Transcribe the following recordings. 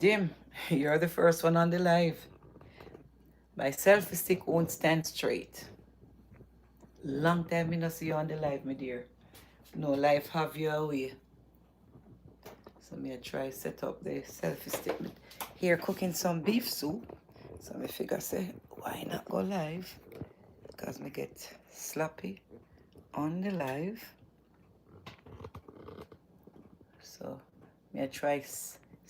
Dim, you're the first one on the live. My selfie stick won't stand straight. Long time I not see you on the live, my dear. No life have you away. So me I try set up the selfie stick. Here cooking some beef soup. So me figure say, why not go live? Because me get sloppy on the live. So me I try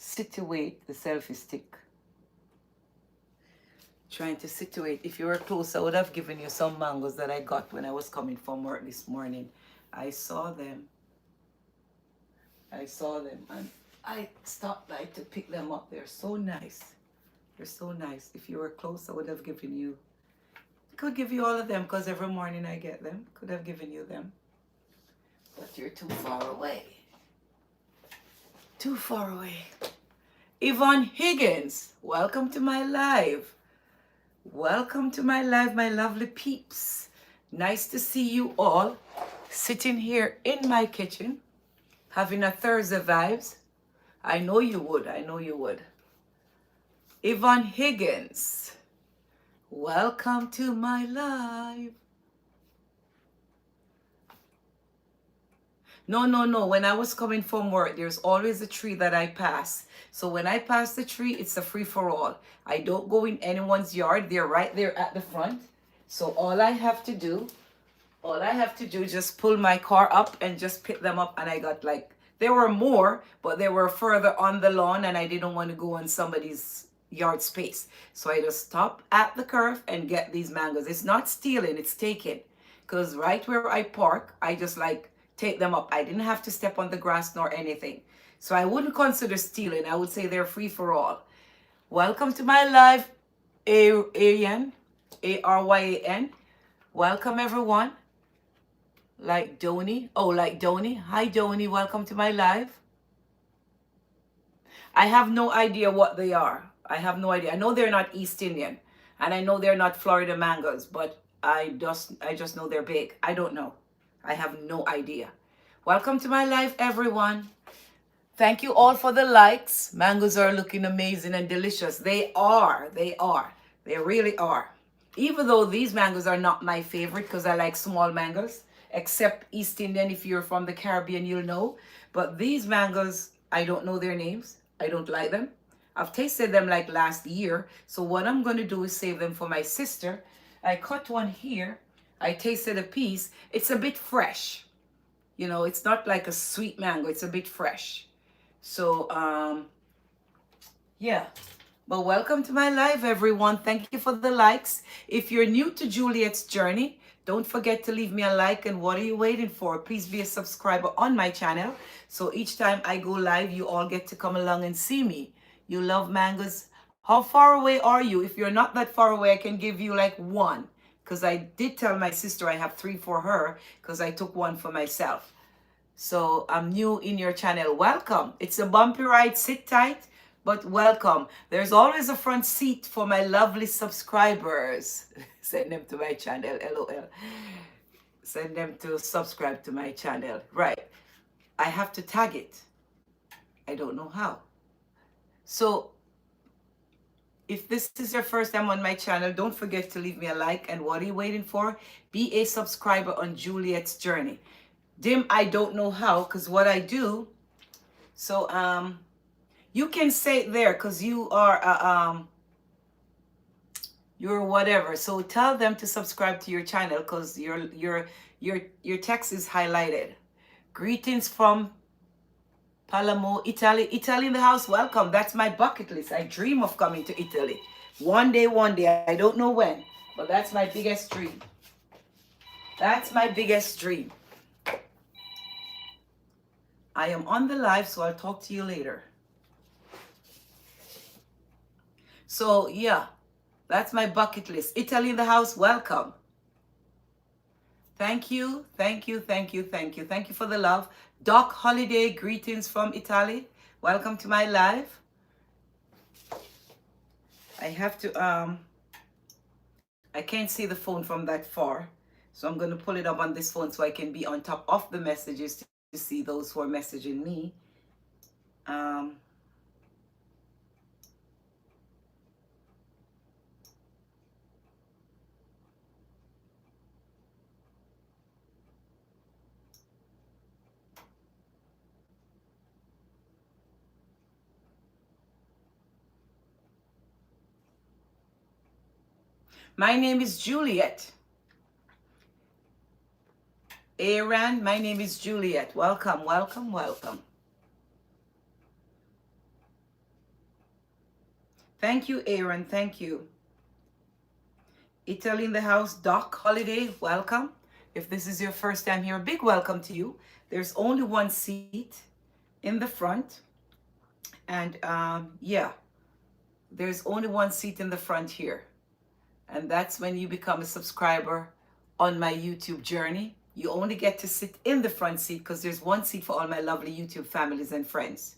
situate the selfie stick. Trying to situate. If you were close, I would have given you some mangoes that I got when I was coming from work this morning. I saw them and I stopped by to pick them up. They're so nice. They're so nice. If you were close, I would have given you, could give you all of them because every morning I get them. Could have given you them. But you're too far away. Too far away. Yvonne Higgins, welcome to my live. Welcome to my live, my lovely peeps. Nice to see you all sitting here in my kitchen, having a Thursday vibes. I know you would. I know you would. Yvonne Higgins, welcome to my live. No. When I was coming from work, there's always a tree that I pass. So when I pass the tree, it's a free-for-all. I don't go in anyone's yard. They're right there at the front. So all I have to do, just pull my car up and just pick them up. And I got like, there were more, but they were further on the lawn and I didn't want to go on somebody's yard space. So I just stop at the curve and get these mangoes. It's not stealing, it's taking. Because right where I park, I just like take them up. I didn't have to step on the grass nor anything. So I wouldn't consider stealing. I would say they're free for all. Welcome to my live, Aryan, Aryan. Welcome everyone. Like Doni. Oh, like Doni. Hi Doni, welcome to my live. I have no idea what they are. I have no idea. I know they're not East Indian. And I know they're not Florida mangoes, but I just know they're big. I don't know. I have no idea. Welcome to my live, everyone. Thank you all for the likes. Mangoes are looking amazing and delicious. They are. They really are. Even though these mangoes are not my favorite because I like small mangoes, except East Indian. If you're from the Caribbean, you'll know. But these mangoes, I don't know their names. I don't like them. I've tasted them like last year. So what I'm going to do is save them for my sister. I cut one here. I tasted a piece. It's a bit fresh. You know, it's not like a sweet mango. It's a bit fresh. So, yeah. But welcome to my live, everyone. Thank you for the likes. If you're new to Juliet's journey, don't forget to leave me a like. And what are you waiting for? Please be a subscriber on my channel. So each time I go live, you all get to come along and see me. You love mangoes. How far away are you? If you're not that far away, I can give you like one. Because I did tell my sister I have 3 for her because I took 1 for myself. So I'm new in your channel. Welcome. It's a bumpy ride. Sit tight, but welcome. There's always a front seat for my lovely subscribers. Send them to my channel. LOL. Send them to subscribe to my channel. Right. I have to tag it. I don't know how. So if this is your first time on my channel, don't forget to leave me a like. And what are you waiting for? Be a subscriber on Juliet's journey. Dim, I don't know how, because what I do, so you can say it there because you are you're whatever. So tell them to subscribe to your channel because your text is highlighted. Greetings from Palermo, Italy. Italy in the house, welcome. That's my bucket list. I dream of coming to Italy. One day. I don't know when, but that's my biggest dream. That's my biggest dream. I am on the live, so I'll talk to you later. So yeah, that's my bucket list. Italy in the house, welcome. Thank you, thank you, thank you, thank you. Thank you for the love. Doc Holiday, greetings from Italy. Welcome to my live. I have to, I can't see the phone from that far. So I'm going to pull it up on this phone so I can be on top of the messages to see those who are messaging me. My name is Juliet. Aaron, my name is Juliet. Welcome, welcome, welcome. Thank you, Aaron. Thank you. Italy in the house. Doc Holiday, welcome. If this is your first time here, a big welcome to you. There's only one seat in the front. And yeah, there's only one seat in the front here. And that's when you become a subscriber on my YouTube journey. You only get to sit in the front seat because there's one seat for all my lovely YouTube families and friends.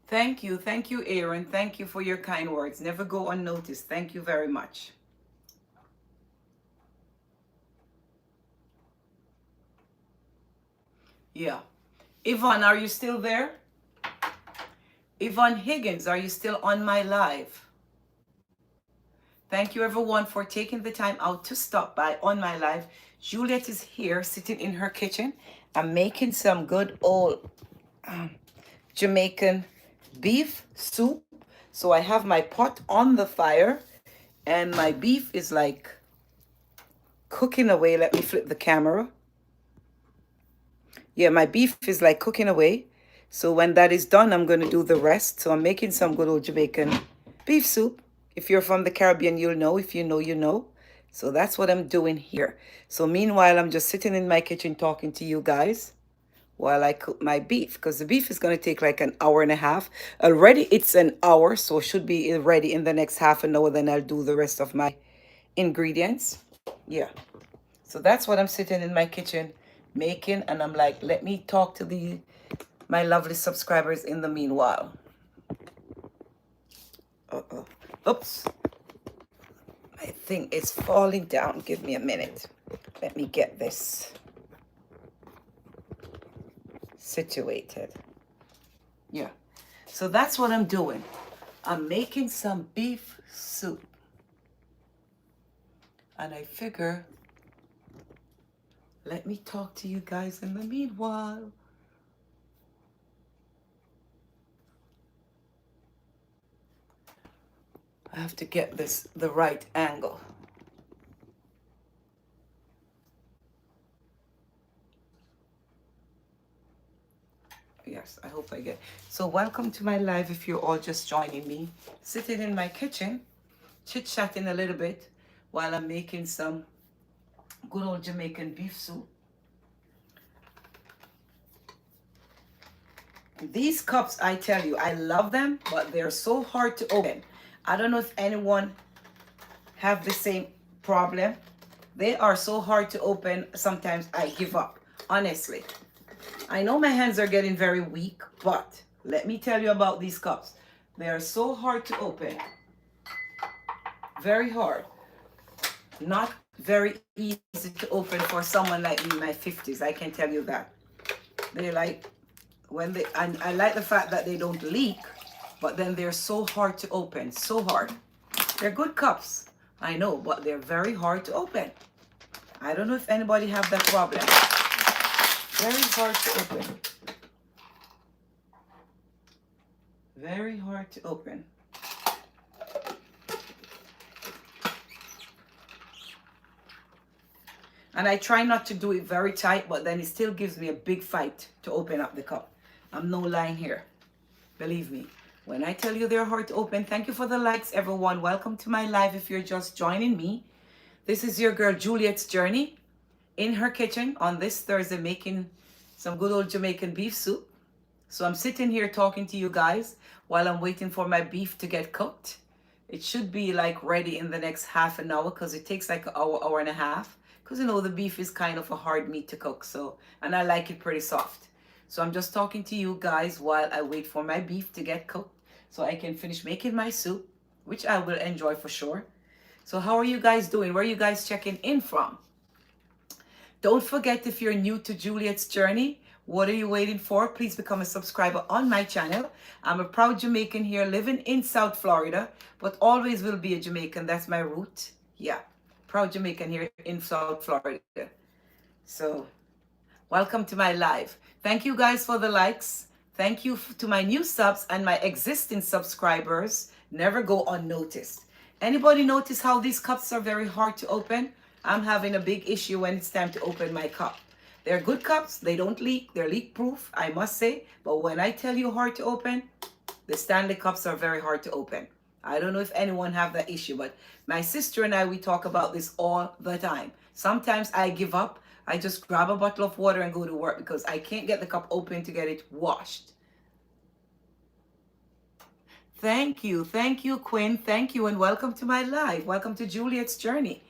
Thank you, Aaron. Thank you for your kind words. Never go unnoticed. Thank you very much. Yeah. Yvonne, are you still there? Yvonne Higgins, are you still on my live? Thank you everyone for taking the time out to stop by on my live. Juliet is here sitting in her kitchen. I'm making some good old Jamaican beef soup. So I have my pot on the fire and my beef is like cooking away. Let me flip the camera. Yeah, my beef is like cooking away. So when that is done, I'm going to do the rest. So I'm making some good old Jamaican beef soup. If you're from the Caribbean, you'll know. If you know, you know. So that's what I'm doing here. So meanwhile, I'm just sitting in my kitchen talking to you guys while I cook my beef, because the beef is going to take like an hour and a half. Already it's an hour, so it should be ready in the next half an hour. Then I'll do the rest of my ingredients. Yeah. So that's what I'm sitting in my kitchen making, and I'm like, let me talk to my lovely subscribers in the meanwhile. Oops. My thing is falling down. Give me a minute. Let me get this situated. Yeah. So that's what I'm doing. I'm making some beef soup. And I figure, let me talk to you guys in the meanwhile. I have to get this the right angle. Yes, I hope hope I get. So welcome to my live if you're all just joining me. Sitting in my kitchen, chit-chatting a little bit while I'm making some good old Jamaican beef soup. These cups, I tell you, I love them, but they're so hard to open. I don't know if anyone have the same problem. They are so hard to open. Sometimes I give up, honestly. I know my hands are getting very weak, but let me tell you about these cups. They are so hard to open. Very hard. Not very easy to open for someone like me in my 50s. I can tell you that. They're like, and I like the fact that they don't leak, but then they're so hard to open. So hard. They're good cups, I know, but they're very hard to open. I don't know if anybody have that problem. Very hard to open. Very hard to open. And I try not to do it very tight, but then it still gives me a big fight to open up the cup. I'm no lying here. Believe me. When I tell you they're hard to open, thank you for the likes, everyone. Welcome to my live if you're just joining me. This is your girl Juliet's journey in her kitchen on this Thursday making some good old Jamaican beef soup. So I'm sitting here talking to you guys while I'm waiting for my beef to get cooked. It should be like ready in the next half an hour because it takes like an hour, hour and a half. Because you know the beef is kind of a hard meat to cook, so, and I like it pretty soft. So I'm just talking to you guys while I wait for my beef to get cooked so I can finish making my soup, which I will enjoy for sure. So how are you guys doing? Where are you guys checking in from? Don't forget, if you're new to Juliet's journey, what are you waiting for? Please become a subscriber on my channel. I'm a proud Jamaican here living in South Florida, but always will be a Jamaican. That's my root. Yeah, proud Jamaican here in South Florida. So welcome to my live. Thank you guys for the likes. Thank you to my new subs and my existing subscribers. Never go unnoticed. Anybody notice how these cups are very hard to open? I'm having a big issue when it's time to open my cup. They're good cups. They don't leak. They're leak proof, I must say. But when I tell you hard to open, the Stanley cups are very hard to open. I don't know if anyone have that issue, but my sister and I, we talk about this all the time. Sometimes I give up. I just grab a bottle of water and go to work because I can't get the cup open to get it washed. Thank you, Quinn. Thank you, and welcome to my live. Welcome to Juliet's journey.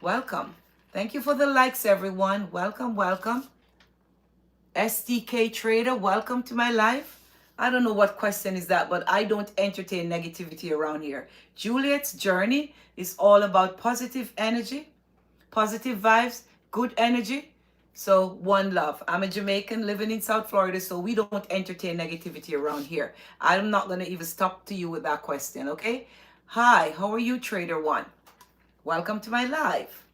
Welcome. Thank you for the likes, everyone. Welcome, welcome. STK Trader, welcome to my live. I don't know what question is that, but I don't entertain negativity around here. Juliet's journey is all about positive energy, positive vibes, good energy. So one love. I'm a Jamaican living in South Florida, so we don't entertain negativity around here. I'm not going to even stop to you with that question, okay? Hi, how are you, Trader One? Welcome to my live.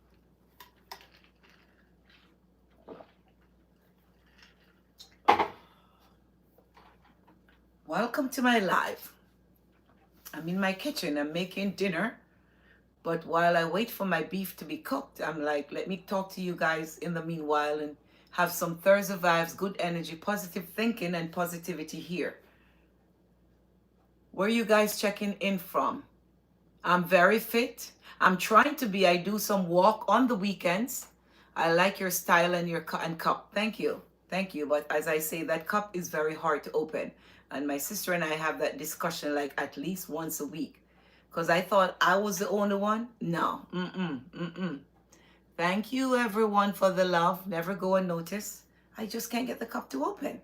Welcome to my live. I'm in my kitchen. I'm making dinner. But while I wait for my beef to be cooked, I'm like, let me talk to you guys in the meanwhile and have some Thursday vibes, good energy, positive thinking, and positivity here. Where are you guys checking in from? I'm very fit. I'm trying to be. I do some walk on the weekends. I like your style and your cup. Thank you. Thank you. But as I say, that cup is very hard to open. And my sister and I have that discussion like at least once a week. Because I thought I was the only one. No. Thank you, everyone, for the love. Never go unnoticed. I just can't get the cup to open.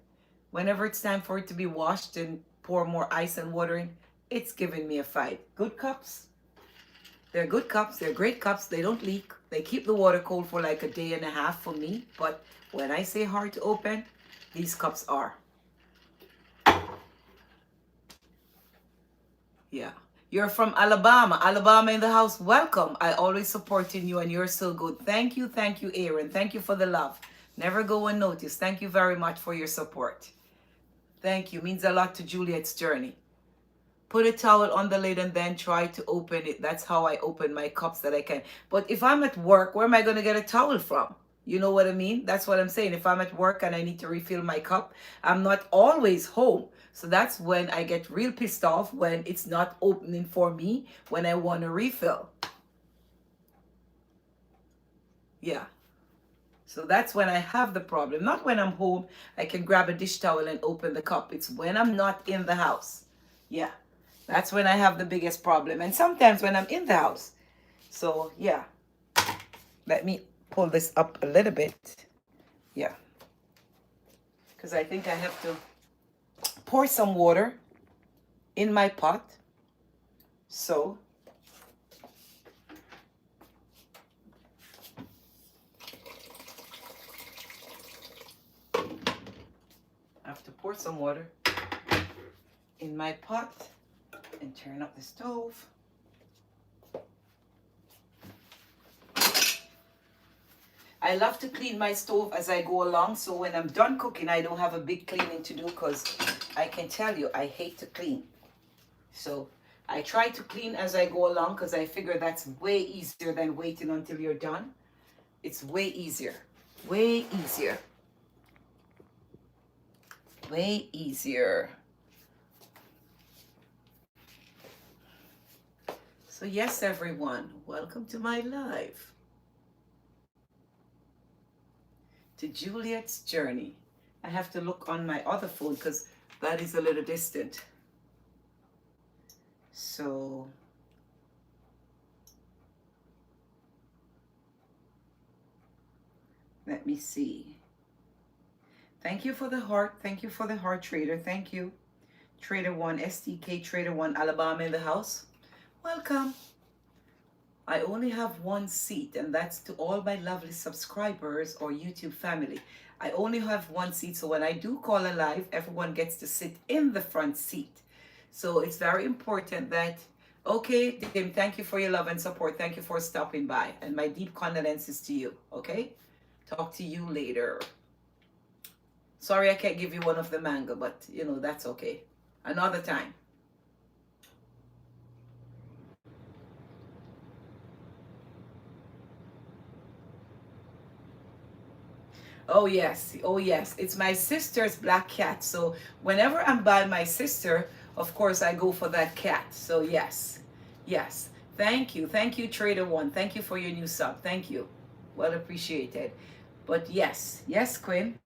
Whenever it's time for it to be washed and pour more ice and water in, it's giving me a fight. Good cups. They're good cups. They're great cups. They don't leak. They keep the water cold for like a day and a half for me. But when I say hard to open, these cups are. Yeah. You're from Alabama. Alabama in the house. Welcome. I always supporting you and you're so good. Thank you, Aaron. Thank you for the love. Never go unnoticed. Thank you very much for your support. Thank you. Means a lot to Juliet's journey. Put a towel on the lid and then try to open it. That's how I open my cups that I can. But if I'm at work, where am I going to get a towel from? You know what I mean? That's what I'm saying. If I'm at work and I need to refill my cup, I'm not always home. So that's when I get real pissed off when it's not opening for me when I want to refill. Yeah. So that's when I have the problem. Not when I'm home, I can grab a dish towel and open the cup. It's when I'm not in the house. Yeah. That's when I have the biggest problem. And sometimes when I'm in the house. So, yeah. Let me pull this up a little bit. Yeah. Because I think I have to pour some water in my pot. So, I have to pour some water in my pot and turn up the stove. I love to clean my stove as I go along, so when I'm done cooking, I don't have a big cleaning to do, because I can tell you, I hate to clean. So I try to clean as I go along, because I figure that's way easier than waiting until you're done. It's way easier. Way easier. Way easier. So yes, everyone, welcome to my live. To Juliet's journey. I have to look on my other phone because that is a little distant. So let me see. Thank you for the heart. Thank you for the heart, Trader. Thank you. Trader One, STK Trader One, Alabama in the house. Welcome. I only have one seat, and that's to all my lovely subscribers or YouTube family. I only have one seat, so when I do call a live, everyone gets to sit in the front seat. So it's very important that, okay, Tim, thank you for your love and support. Thank you for stopping by. And my deep condolences to you, okay? Talk to you later. Sorry I can't give you one of the mango, but, you know, that's okay. Another time. Oh yes, oh yes. It's my sister's black cat. So whenever I'm by my sister, of course I go for that cat. So yes, yes. Thank you, Trader One. Thank you for your new sub. Thank you, well appreciated. But yes, yes, Quinn.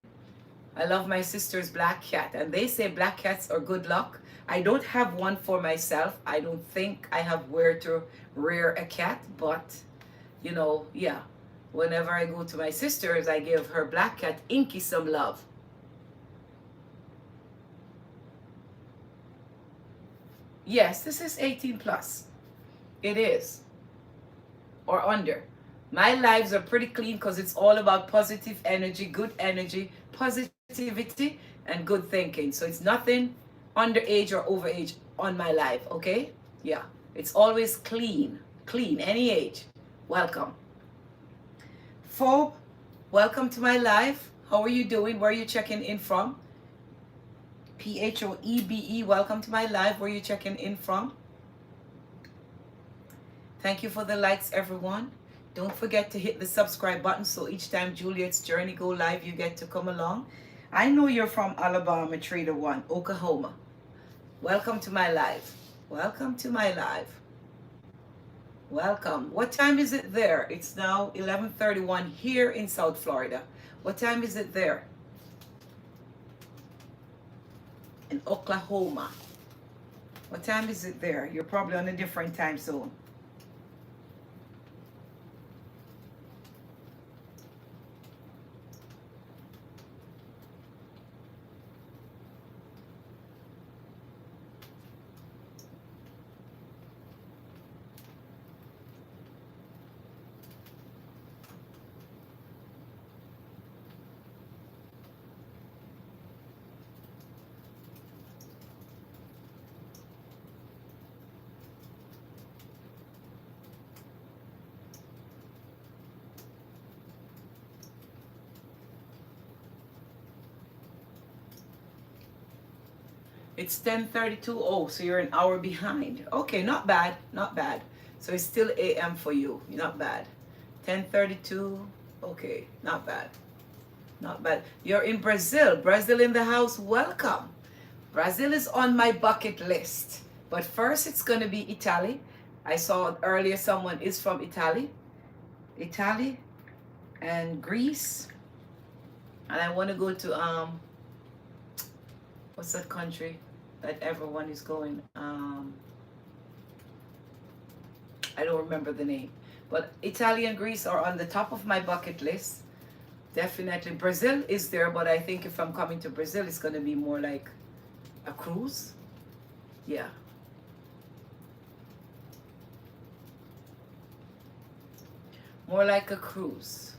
I love my sister's black cat, and they say black cats are good luck. I don't have one for myself. I don't think I have where to rear a cat, but you know, yeah. Whenever I go to my sister's, I give her black cat Inky some love. Yes, this is 18 plus. It is. Or under. My lives are pretty clean because it's all about positive energy, positivity, and good thinking. So it's nothing underage or overage on my life, okay? Yeah. It's always clean. Clean, any age. Welcome. Phobe, welcome to my live. How are you doing? Where are you checking in from? Phoebe, welcome to my live. Where are you checking in from? Thank you for the likes, everyone. Don't forget to hit the subscribe button so each time Juliet's journey go live, you get to come along. I know you're from Alabama, Trader One, Oklahoma. Welcome to my live. Welcome to my live. Welcome. What time is it there? It's now 11:31 here in South Florida. What time is it there? In Oklahoma. What time is it there? You're probably on a different time zone. It's 10:32. Oh, so you're an hour behind. Okay, not bad, not bad. So it's still AM for you. Not bad. 10:32. Okay, not bad. Not bad. You're in Brazil. Brazil in the house. Welcome. Brazil is on my bucket list. But first, it's going to be Italy. I saw earlier someone is from Italy. Italy and Greece. And I want to go to, what's that country that everyone is going? I don't remember the name. But Italy and Greece are on the top of my bucket list. Definitely. Brazil is there, but I think if I'm coming to Brazil, it's going to be more like a cruise. Yeah. More like a cruise.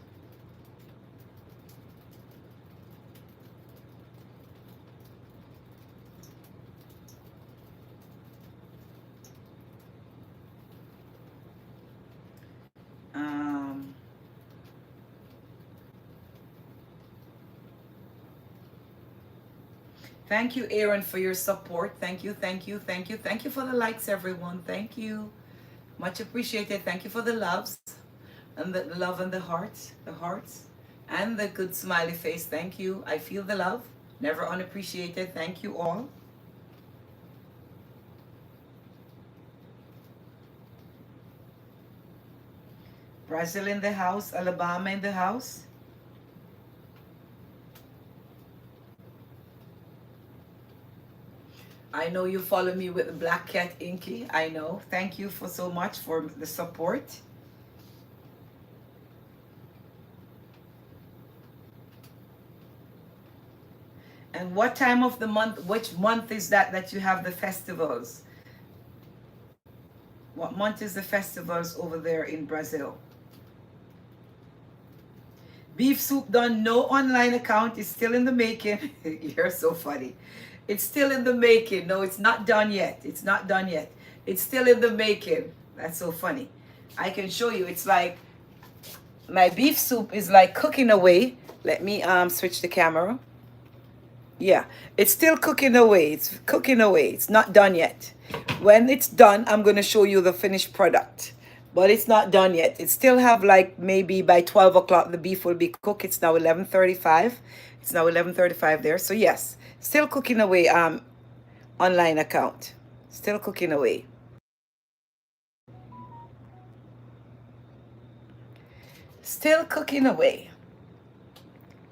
Thank you, Aaron, for your support. Thank you, thank you, thank you. Thank you for the likes, everyone. Thank you. Much appreciated. Thank you for the loves and the love and the hearts, and the good smiley face. Thank you. I feel the love. Never unappreciated. Thank you all. Brazil in the house. Alabama in the house. I know you follow me with the Black Cat Inky. I know. Thank you for so much for the support. And what time of the month, which month is that you have the festivals? What month is the festivals over there in Brazil? Beef soup done, no online account, is still in the making. You're so funny. It's still in the making. No, it's not done yet. It's not done yet. It's still in the making. That's so funny. I can show you. It's like my beef soup is like cooking away. Let me switch the camera. Yeah, it's still cooking away. It's cooking away. It's not done yet. When it's done, I'm going to show you the finished product. But it's not done yet. It still have like maybe by 12 o'clock the beef will be cooked. It's now 11:35. It's now 11:35 there. So yes, still cooking away online account. Still cooking away. Still cooking away.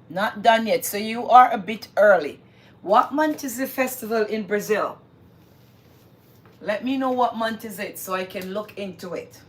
Not done yet. So you are a bit early. What month is the festival in Brazil? Let me know what month is it so I can look into it.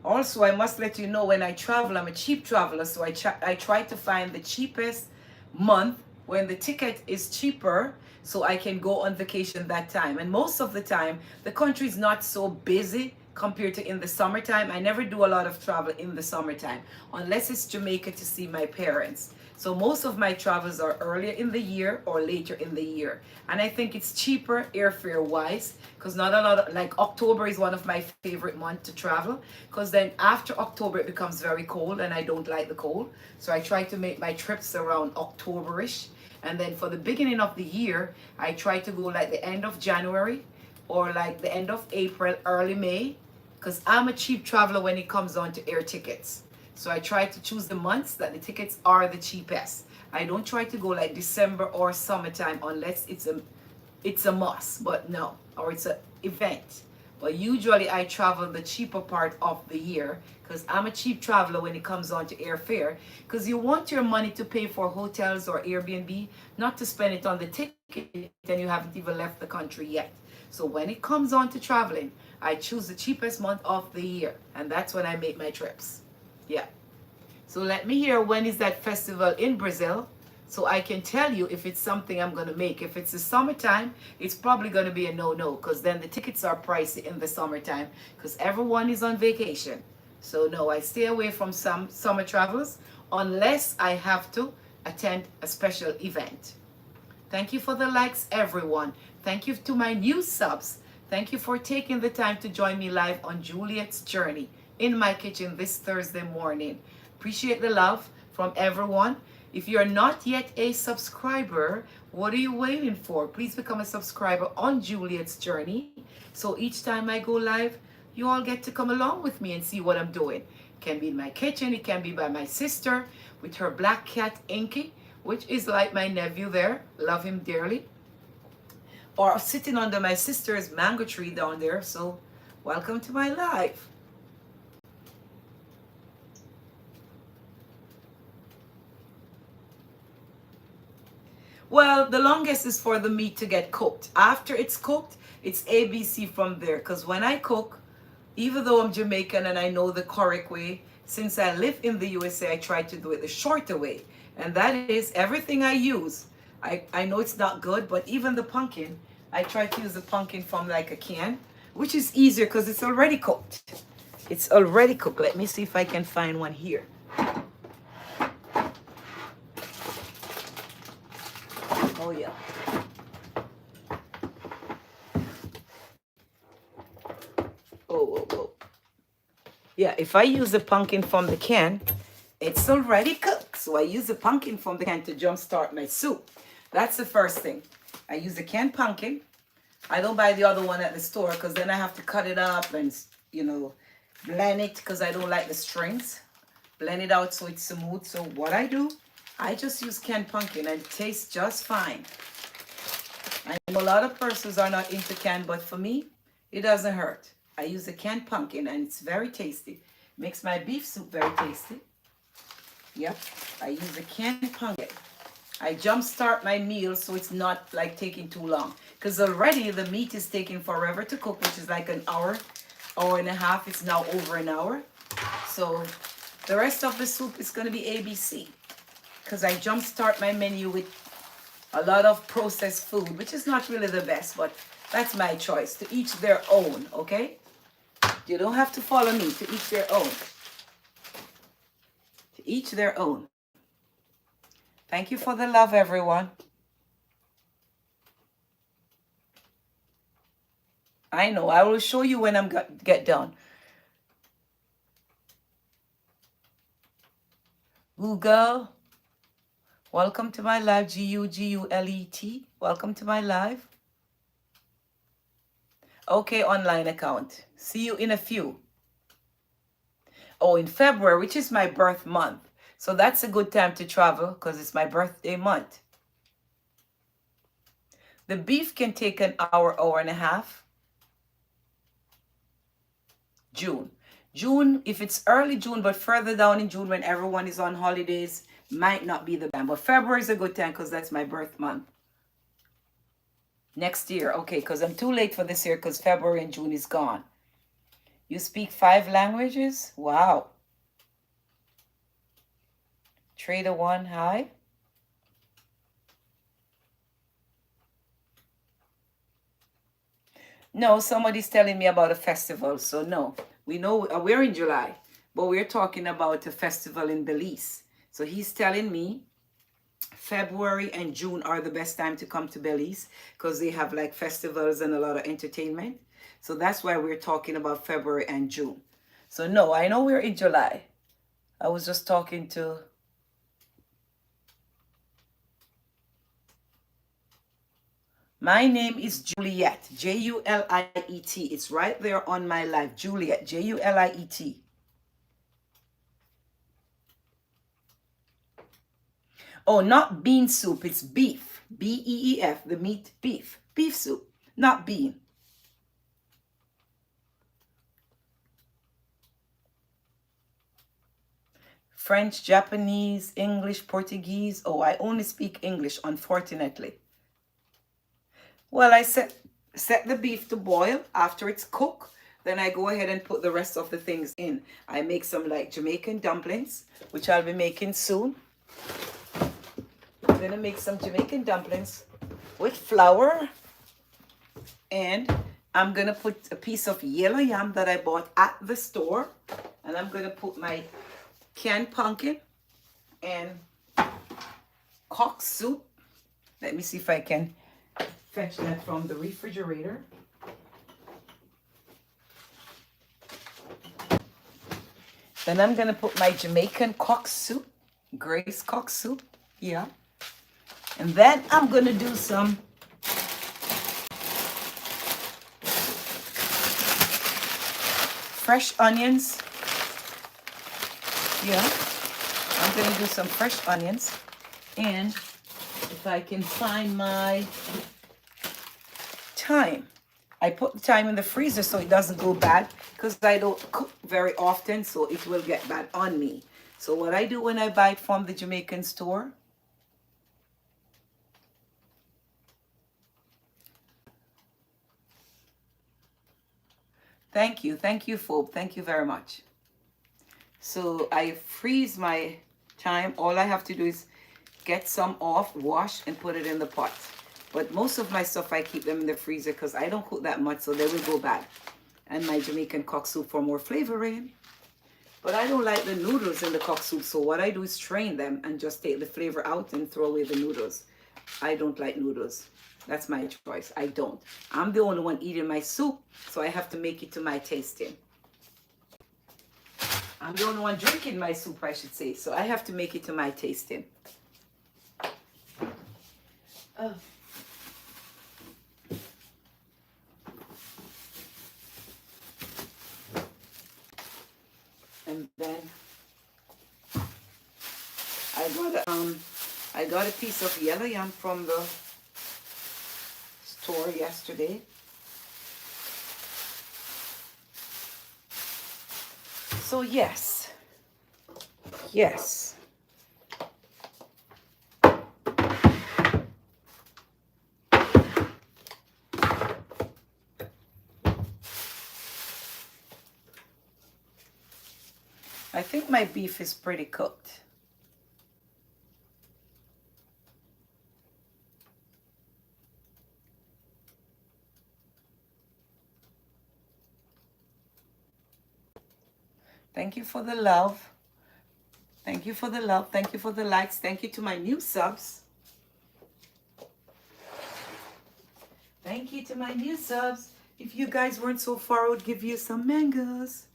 Also, I must let you know when I travel, I'm a cheap traveler, so I try to find the cheapest month when the ticket is cheaper so I can go on vacation that time. And most of the time, the country is not so busy compared to in the summertime. I never do a lot of travel in the summertime unless it's Jamaica to see my parents. So most of my travels are earlier in the year or later in the year. And I think it's cheaper airfare wise because not a lot of, like October is one of my favorite months to travel because then after October it becomes very cold and I don't like the cold. So I try to make my trips around Octoberish. And then for the beginning of the year, I try to go like the end of January or like the end of April, early May, because I'm a cheap traveler when it comes on to air tickets. So I try to choose the months that the tickets are the cheapest. I don't try to go like December or summertime unless it's a must, but no, or it's an event. But usually I travel the cheaper part of the year because I'm a cheap traveler when it comes on to airfare because you want your money to pay for hotels or Airbnb, not to spend it on the ticket and you haven't even left the country yet. So when it comes on to traveling, I choose the cheapest month of the year and that's when I make my trips. Yeah. So let me hear when is that festival in Brazil so I can tell you if it's something I'm going to make. If it's the summertime, it's probably going to be a no-no because then the tickets are pricey in the summertime because everyone is on vacation. So no, I stay away from some summer travels unless I have to attend a special event. Thank you for the likes, everyone. Thank you to my new subs. Thank you for taking the time to join me live on Juliet's Journey in my kitchen this Thursday morning. Appreciate the love from everyone. If you're not yet a subscriber, what are you waiting for? Please become a subscriber on Juliet's Journey. So each time I go live, you all get to come along with me and see what I'm doing. It can be in my kitchen, it can be by my sister with her black cat Inky, which is like my nephew there, love him dearly. Or sitting under my sister's mango tree down there. So welcome to my life. Well, the longest is for the meat to get cooked. After it's cooked, it's ABC from there. Because when I cook, even though I'm Jamaican and I know the correct way, since I live in the USA, I try to do it the shorter way. And that is everything I use. I know it's not good, but even the pumpkin, I try to use the pumpkin from like a can, which is easier because it's already cooked. It's already cooked. Let me see if I can find one here. Oh, yeah. Oh. Yeah, if I use the pumpkin from the can, it's already cooked. So I use the pumpkin from the can to jumpstart my soup. That's the first thing. I use the canned pumpkin. I don't buy the other one at the store because then I have to cut it up and, blend it because I don't like the strings. Blend it out so it's smooth. So what I do, I just use canned pumpkin and it tastes just fine. I know a lot of persons are not into canned, but for me, it doesn't hurt. I use a canned pumpkin and it's very tasty. Makes my beef soup very tasty. Yep, I use a canned pumpkin. I jumpstart my meal so it's not like taking too long. Because already the meat is taking forever to cook, which is like an hour, hour and a half. It's now over an hour. So the rest of the soup is going to be ABC. Because I jumpstart my menu with a lot of processed food, which is not really the best, but that's my choice. To each their own, okay? You don't have to follow me. To each their own. To each their own. Thank you for the love, everyone. I know. I will show you when I'm get done. Google. Welcome to my live. Gugulet. Welcome to my live. Okay, online account. See you in a few. Oh, in February, which is my birth month. So that's a good time to travel because it's my birthday month. The beef can take an hour, hour and a half. June. June, if it's early June, but further down in June when everyone is on holidays, might not be the time. But February is a good time because that's my birth month. Next year. Okay, because I'm too late for this year because February and June is gone. You speak 5 languages? Wow. Trader 1, hi. No, somebody's telling me about a festival. So no, we know we're in July, but we're talking about a festival in Belize. So he's telling me February and June are the best time to come to Belize because they have like festivals and a lot of entertainment. So that's why we're talking about February and June. So no, I know we're in July. I was just talking to... My name is Juliet, Juliet. It's right there on my live, Juliet, Juliet. Oh, not bean soup, it's beef, beef, the meat, beef soup, not bean. French, Japanese, English, Portuguese. Oh, I only speak English, unfortunately. Well, I set the beef to boil. After it's cooked, then I go ahead and put the rest of the things in. I make some like Jamaican dumplings, which I'll be making soon. I'm gonna make some Jamaican dumplings with flour, and I'm gonna put a piece of yellow yam that I bought at the store, and I'm gonna put my canned pumpkin and cock soup. Let me see if I can fetch that from the refrigerator. Then I'm gonna put my Jamaican cock soup, Grace cock soup, yeah. And then I'm gonna do some fresh onions. Yeah, I'm going to do some fresh onions. And if I can find my thyme. I put the thyme in the freezer so it doesn't go bad because I don't cook very often, so it will get bad on me. So what I do when I buy it from the Jamaican store, thank you, Phobe, thank you very much. So I freeze my thyme. All I have to do is get some off, wash, and put it in the pot. But most of my stuff, I keep them in the freezer because I don't cook that much, so they will go bad. And my Jamaican cock soup for more flavoring. But I don't like the noodles in the cock soup, so what I do is strain them and just take the flavor out and throw away the noodles. I don't like noodles. That's my choice. I don't. I'm the only one eating my soup, so I have to make it to my tasting. I'm the only one drinking my soup, I should say, so I have to make it to my tasting. Oh. And then I got a piece of yellow yam from the store yesterday. So yes. I think my beef is pretty cooked. Thank you for the love. Thank you for the love. Thank you for the likes. Thank you to my new subs. Thank you to my new subs. If you guys weren't so far, I would give you some mangoes.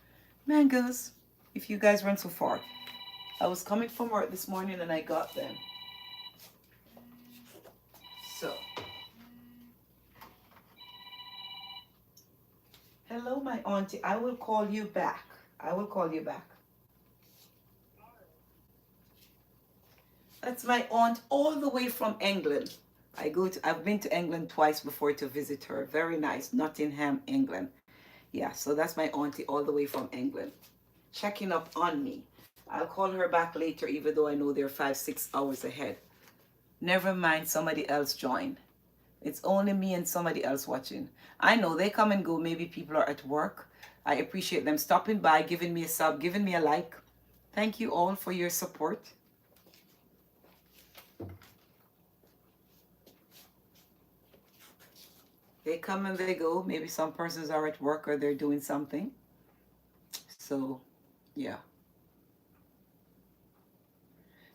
Mangoes. If you guys weren't so far. I was coming from work this morning and I got them. So. Hello, my auntie. I will call you back. I will call you back. That's my aunt all the way from England. I've been to England twice before to visit her. Very nice. Nottingham, England. Yeah, so that's my auntie all the way from England. Checking up on me. I'll call her back later even though I know they're 5-6 hours ahead. Never mind, somebody else joined. It's only me and somebody else watching. I know they come and go. Maybe people are at work. I appreciate them stopping by, giving me a sub, giving me a like. Thank you all for your support. They come and they go. Maybe some persons are at work or they're doing something. So, yeah.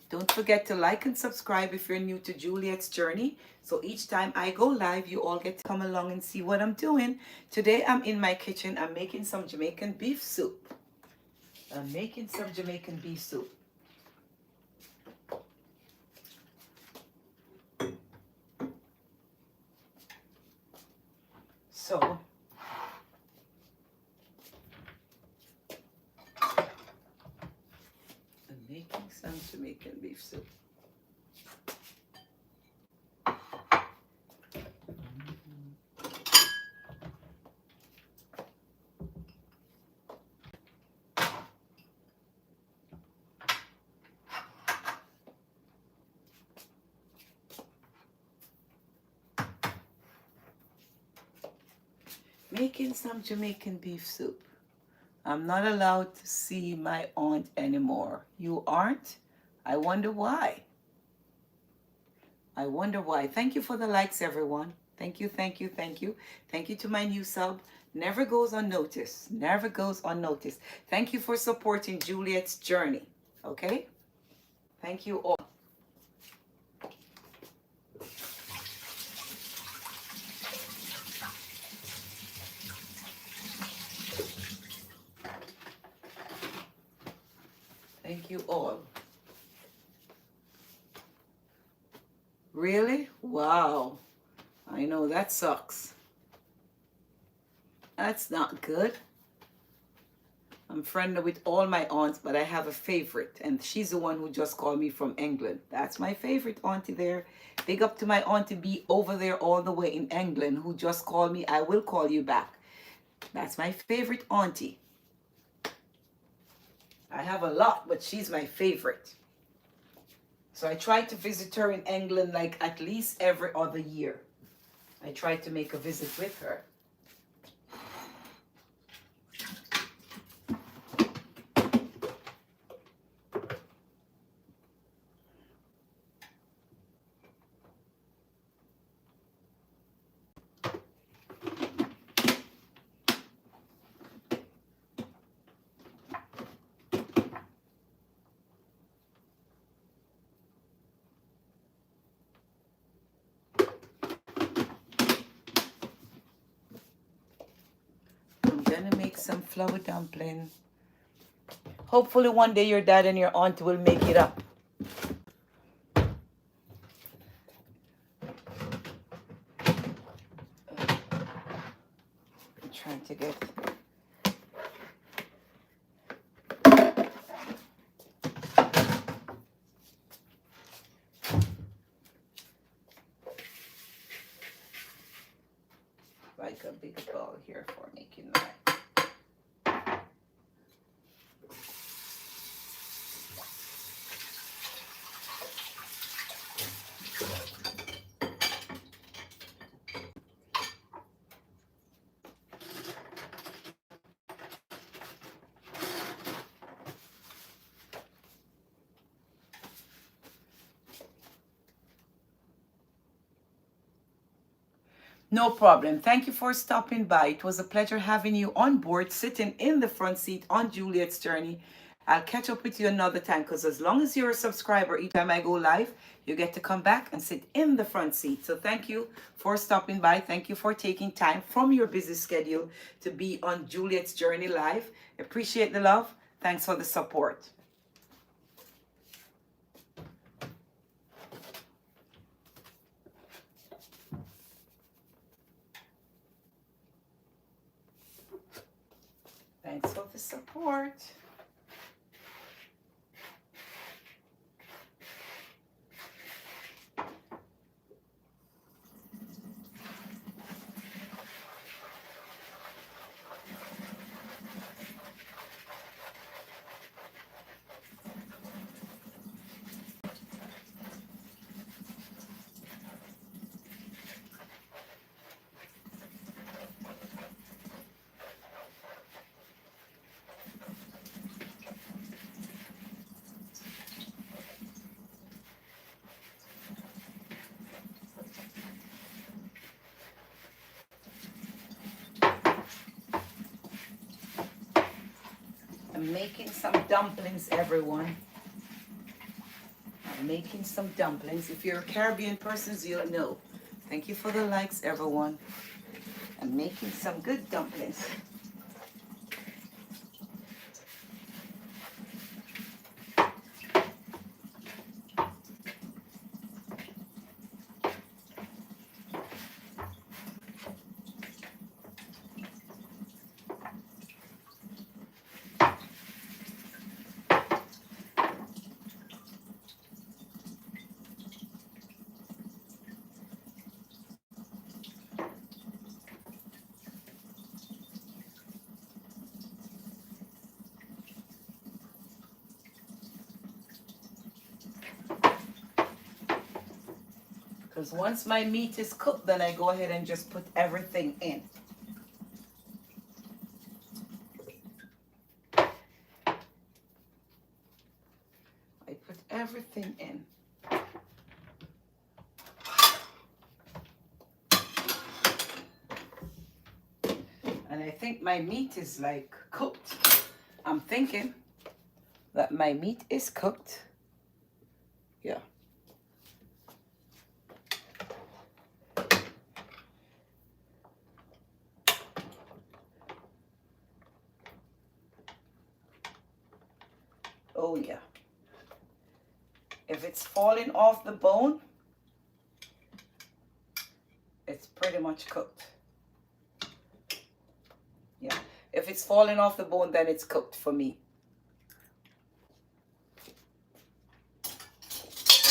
Don't forget to like and subscribe if you're new to Juliet's journey. So each time I go live, you all get to come along and see what I'm doing. Today I'm in my kitchen. I'm making some Jamaican beef soup. So, I'm making some Jamaican beef soup. Making some Jamaican beef soup. I'm not allowed to see my aunt anymore. You aren't? I wonder why. Thank you for the likes, everyone. Thank you. Thank you to my new sub. Never goes unnoticed. Thank you for supporting Juliet's journey. Okay? Thank you all. Thank you all. Really? Wow. I know that sucks. That's not good. I'm friendly with all my aunts, but I have a favorite, and she's the one who just called me from England. That's my favorite auntie there. Big up to my auntie B over there all the way in England who just called me. I will call you back. That's my favorite auntie. I have a lot, but she's my favorite. So I try to visit her in England like at least every other year. I try to make a visit with her. I'm gonna make some flour dumpling. Hopefully one day your dad and your aunt will make it up. I'm trying to get like a big bowl here for making that. No problem. Thank you for stopping by. It was a pleasure having you on board, sitting in the front seat on Juliet's journey. I'll catch up with you another time because as long as you're a subscriber, each time I go live, you get to come back and sit in the front seat. So thank you for stopping by. Thank you for taking time from your busy schedule to be on Juliet's Journey Live. Appreciate the love. Thanks for the support. Thanks for the support. I'm making some dumplings, everyone. I'm making some dumplings. If you're a Caribbean person, you'll know. Thank you for the likes, everyone. I'm making some good dumplings. Because once my meat is cooked, then I go ahead and just put everything in. I put everything in. And I think my meat is like cooked. I'm thinking that my meat is cooked. Yeah. Oh yeah. If it's falling off the bone, it's pretty much cooked. Yeah. If If it's falling off the bone, then it's cooked for me.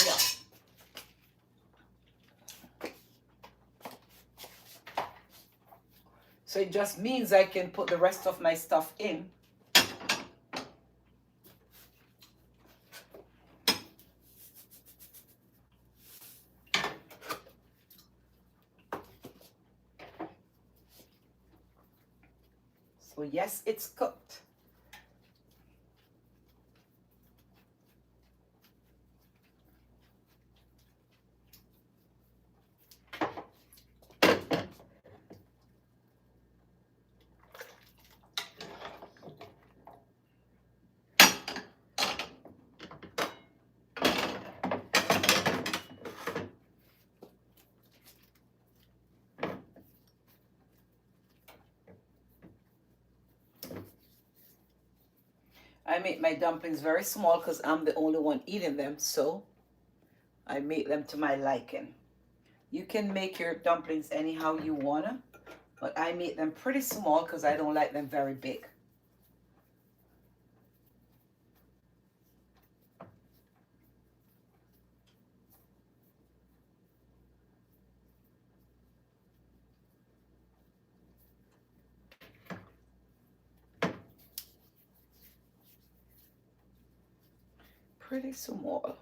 Yeah. So it just means I can put the rest of my stuff in. So yes, it's cooked. I make my dumplings very small because I'm the only one eating them, so I make them to my liking. You can make your dumplings anyhow you wanna, but I make them pretty small because I don't like them very big. Pretty small.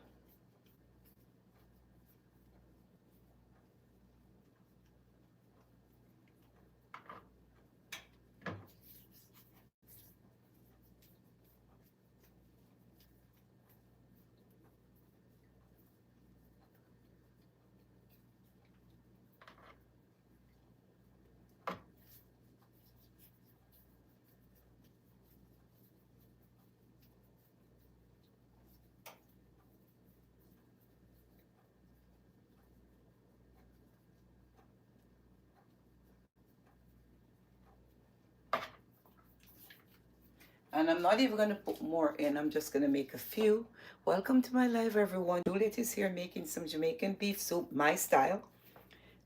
And I'm not even going to put more in. I'm just going to make a few. Welcome to my live, everyone. Juliet is here making some Jamaican beef soup, my style,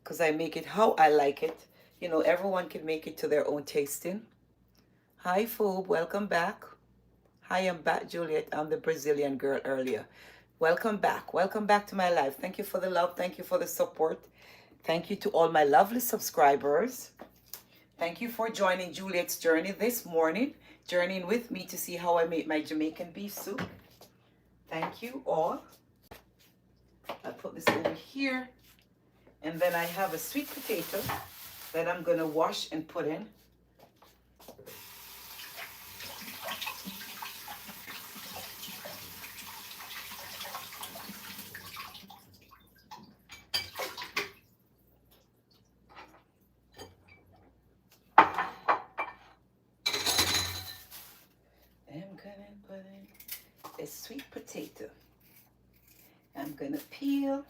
because I make it how I like it. You know, everyone can make it to their own tasting. Hi, Phoebe. Welcome back. Hi, I'm back, Juliet. I'm the Brazilian girl earlier. Welcome back. Welcome back to my live. Thank you for the love. Thank you for the support. Thank you to all my lovely subscribers. Thank you for joining Juliet's journey this morning, journeying with me to see how I make my Jamaican beef soup. Thank you all. I'll put this over here. And then I have a sweet potato that I'm going to wash and put in. I'm going to put in a sweet potato. I'm going to peel.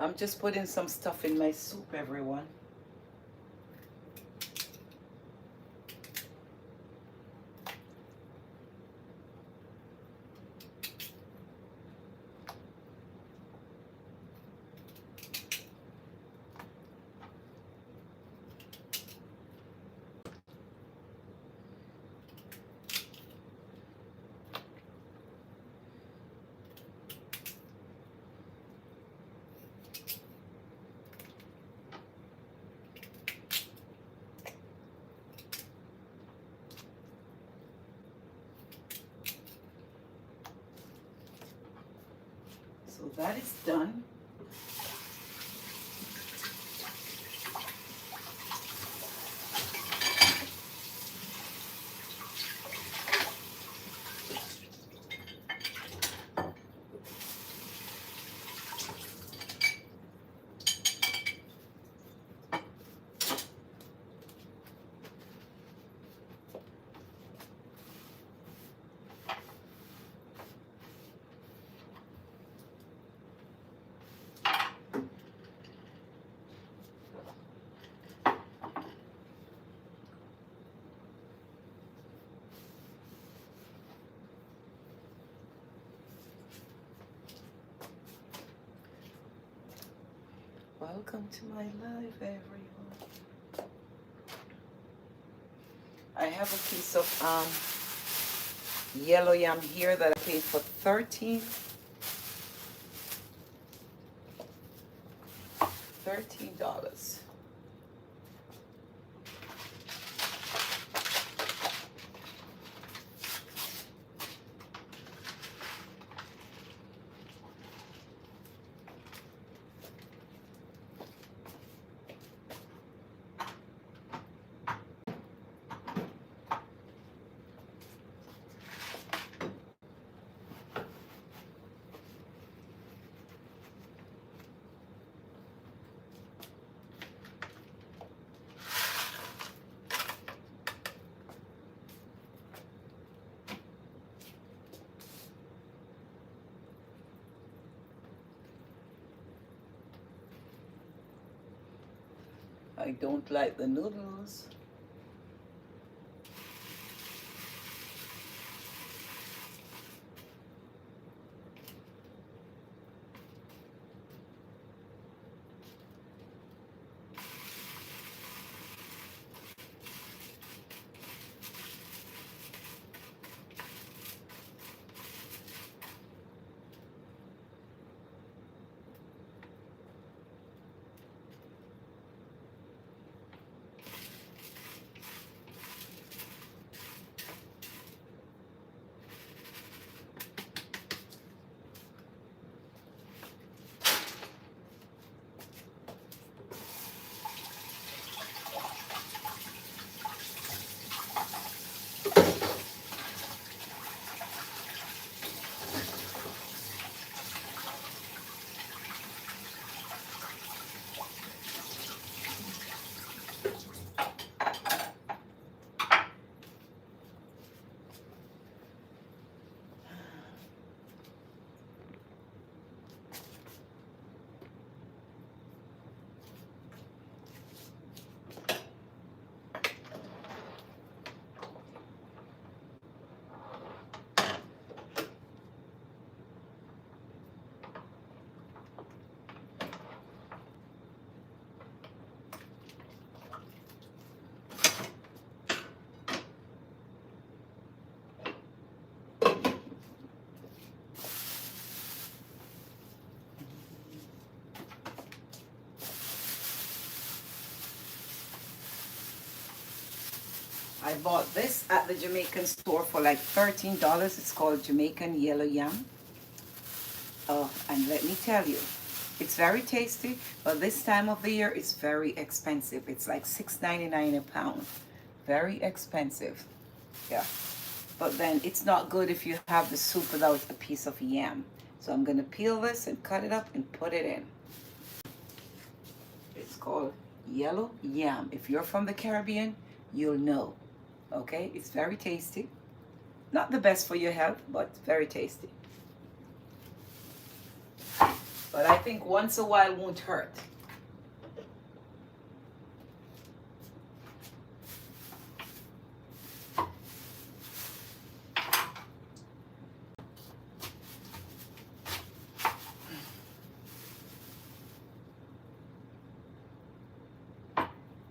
I'm just putting some stuff in my soup, everyone. So that is done. Welcome to my life, everyone. I have a piece of yellow yam here that I paid for $13. I don't like the noodles. I bought this at the Jamaican store for like $13. It's called Jamaican Yellow Yam. Oh, and let me tell you, it's very tasty, but this time of the year it's very expensive. It's like $6.99 a pound. Very expensive. Yeah. But then it's not good if you have the soup without a piece of yam. So I'm going to peel this and cut it up and put it in. It's called yellow yam. If you're from the Caribbean, you'll know. Okay, it's very tasty. Not the best for your health, but very tasty. But I think once a while won't hurt.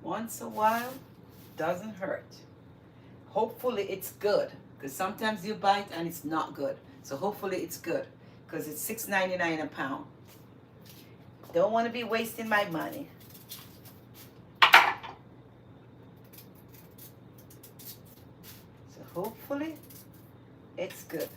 Once a while doesn't hurt. Hopefully it's good, because sometimes you bite and it's not good. So hopefully it's good, because it's $6.99 a pound. Don't want to be wasting my money. So hopefully it's good.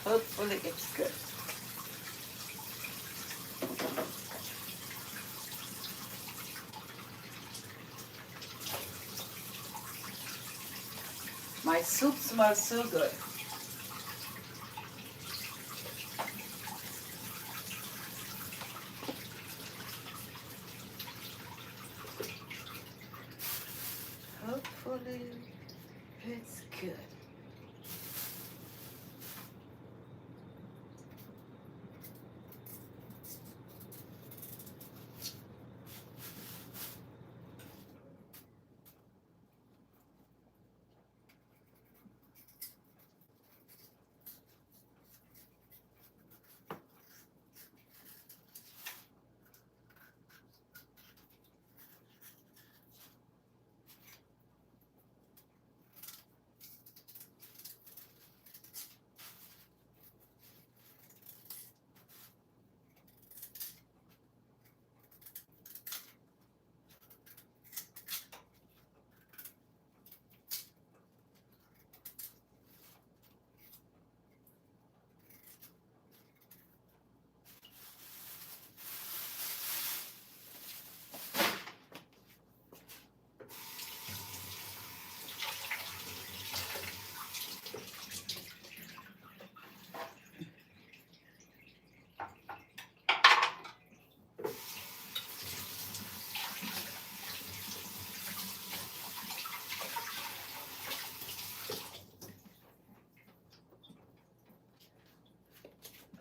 Hopefully it's good. My soup smells so good. Hopefully it's good.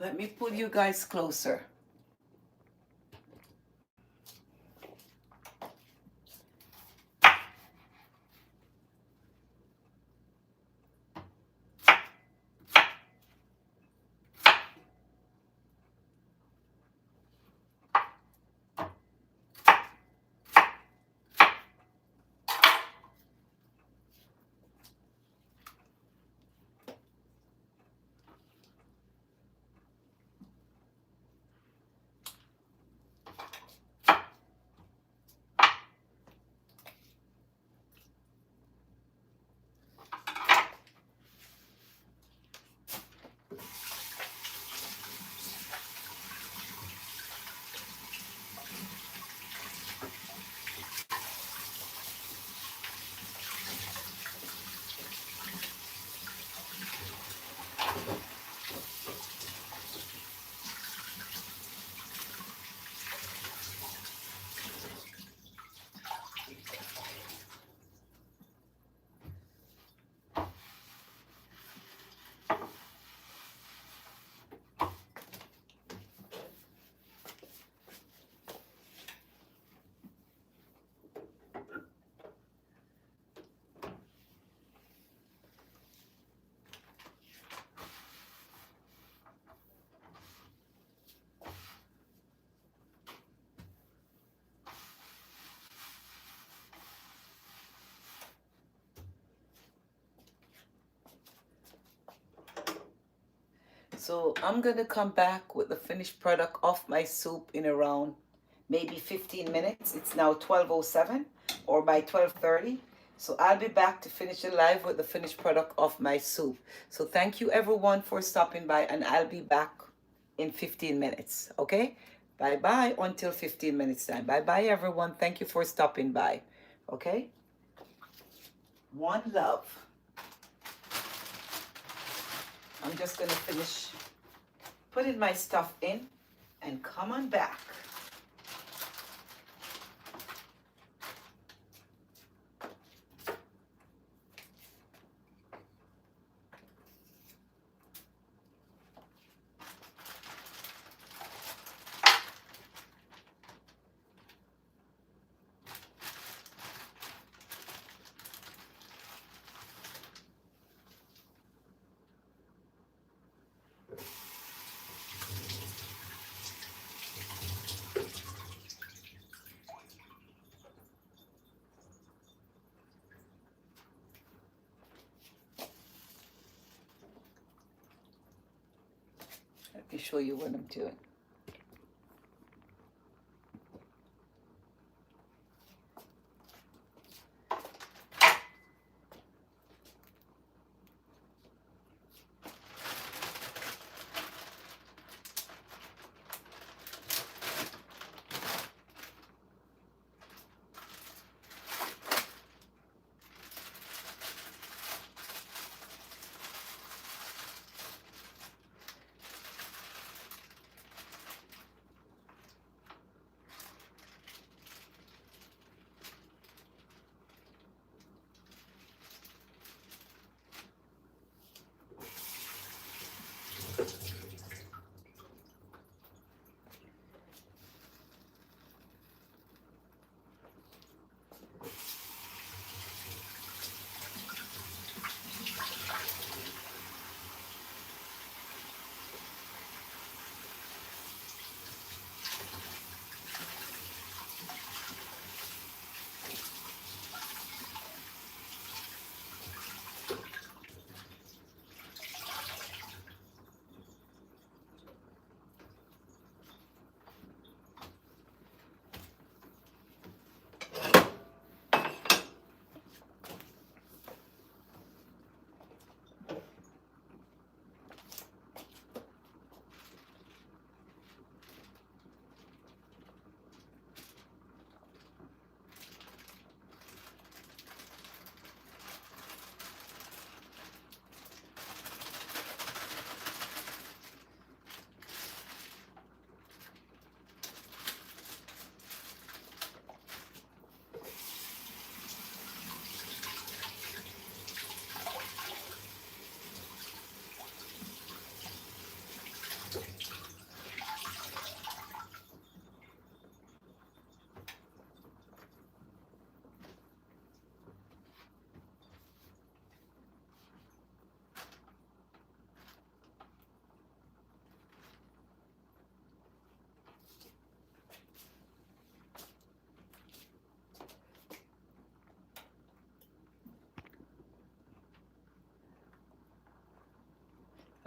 Let me pull you guys closer. So I'm gonna come back with the finished product of my soup in around maybe 15 minutes. It's now 12:07 or by 12:30. So I'll be back to finish the live with the finished product of my soup. So thank you everyone for stopping by, and I'll be back in 15 minutes. Okay? Bye bye until 15 minutes time. Bye bye everyone. Thank you for stopping by. Okay? One love. I'm just gonna finish putting my stuff in and come on back. Let me show you what I'm doing.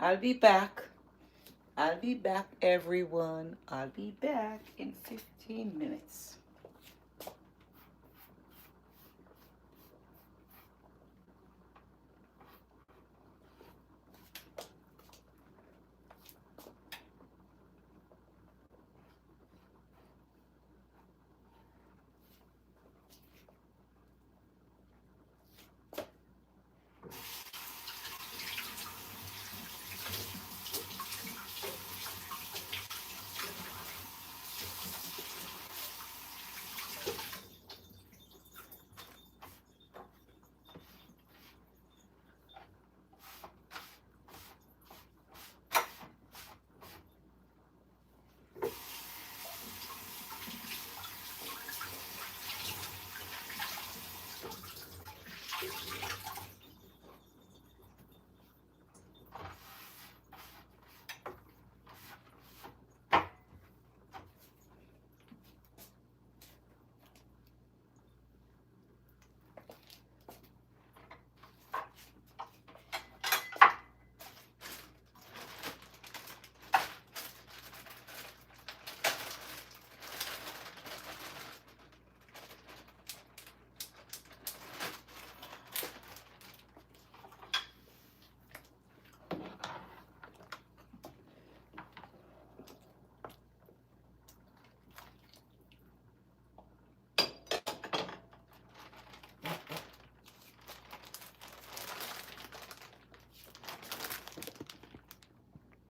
I'll be back. I'll be back, everyone. I'll be back in 15 minutes.